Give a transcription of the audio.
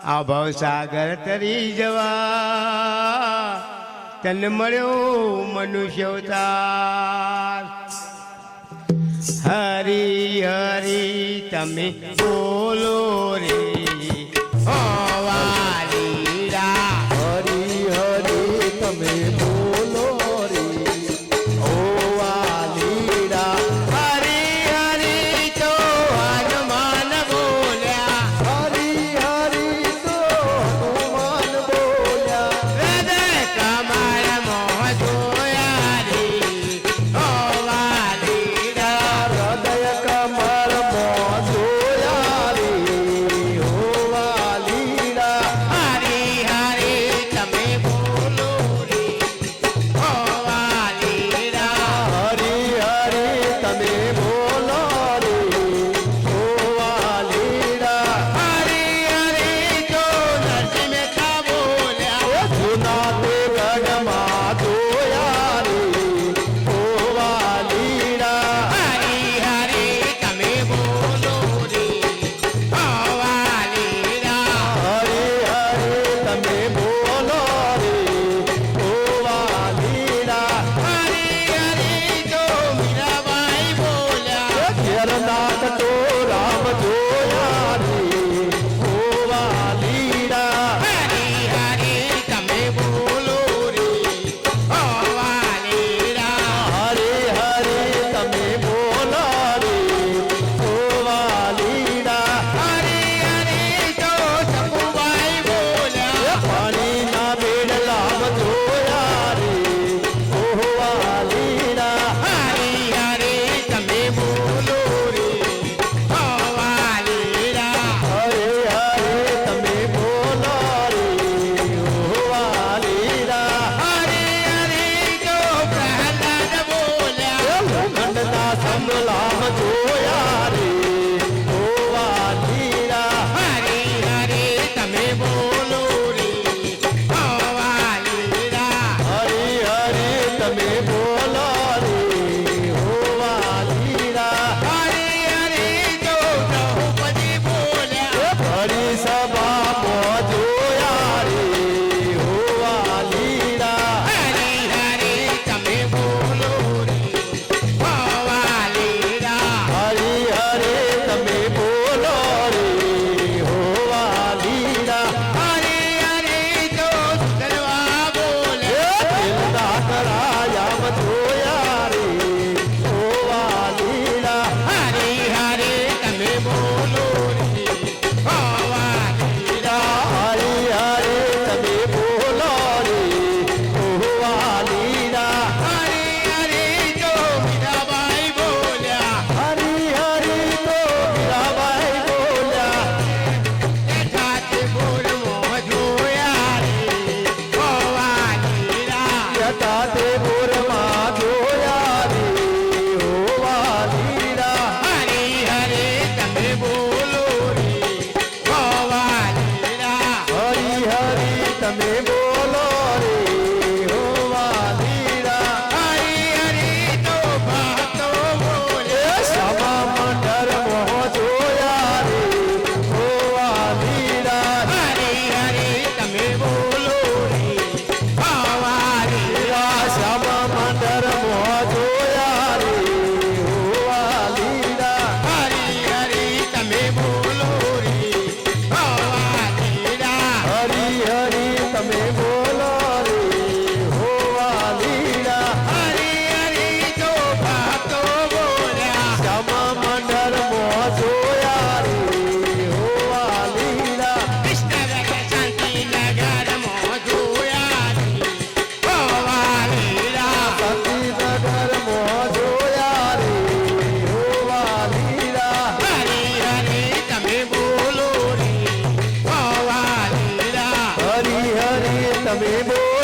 આ ભવસાગર તરી જવા તન મળ્યો મનુષ્ય અવતાર હરી હરી તમે બોલો રે વાલીડા હરી હરી તમે બોલો રે ઓ વાલીડા હરી હરી તો હનુમાન બોલ્યા હરી હરી તો હનુમાન બોલ્યા હૃદય કમળ મોહ જોયા રે ઓ વાલીડા હૃદય કમળ મોં જોયા રે ઓ વાલીડા હરી હરી તમે બોલો રે ઓ વાલીડા હરી હરી તમે બોલો રે ઓ વાલીડા હરી હરી તો નરસિંહ મહેતા બોલ્યા જૂના તે ગઢમાં જોયા રે ઓ વાલીડા હરી હરી તમે બોલો રે ઓ વાલીડા હરી હરી તમે બોલો રે ઓ વાલીડા હરી હરી તો મીરાબાઈ બોલ્યા ઘેરનાથ તો રામ જોયા રે ઓ વાલીડા હરી હરી તમે બોલો રે ઓ વાલીડા હરી હરી તમે બોલો રે ઓ વાલીડા હરી હરી તો શકુબાઈ બોલ્યા પાણીના બેડલામ જોયા રે ઓ વાલીડા હરી હરી તમે બોલો રે ઓ વાલીડા હરે હરે તમે બોલો રે ઓ વાલીડા હરી હરી તો પ્રહલાદ બોલ્યા લોખંડના સંભલામ જોયા રે ઓ વાલીડા હરી હરી તમે બોલો રે ઓ વાલીડા હરી હરી તમે બોલો રે ઓ વાલીડા હરી હરી તો દ્રૌપદી બોલ્યા હરી સભામાં જોયા રે ઓ વાલીડા હરી હરી તમે બોલો રે ઓ વાલીડા હરી હરે તમે બોલો રે ઓ વાલીડા હરી હરી તો સુધરવા બોલ્યા દિલના કરાયામ જોયા રે ઓ વાલીડા હરી હરી તમે બોલો રે ઓ વાલીડા હરી હરે તમે બોલો રે ઓ વાલીડા હરી હરી તો મીરાબાઈ બોલ્યા હરી હરી તો મીરાબાઈ બોલ્યા સાથે બોલ મોહ જોયા રે ઓ વાલીડા યતા તે બોરમાં જોયા રે ઓ વાલીડા હરી હરી તમે બોલો રે ઓ વાલીડા હરી હરી તમે બોલો રે ઓ વાલીડા હરી હરી તો ભક્તો બોલ્યા સમા મંડળ મોહ જોયા રે ઓ વાલીડા હરી હરી તમે બોલો રે ઓ વાલીડા શ્યામા મંડળ મોહ જોયા રે ઓ વાલીડા હરી હરી તમે બોલો રે ઓ વાલીડા હરી હરી તમે બોલો રે ઓ વાલીડા હરી હરી તો ભક્તો બોલ્યા શ્યામા મંડળ મોહ જોયા રે ઓ વાલીડા કૃષ્ણ રગે શાંતિ નગર મોહ જોયા રે ઓ વાલીડા સતીનગર મોહ જોયા રે ઓ વાલીડા હરી હરી તમે બોલો રે ઓ વાલીડા હરી હરી તમે બોલો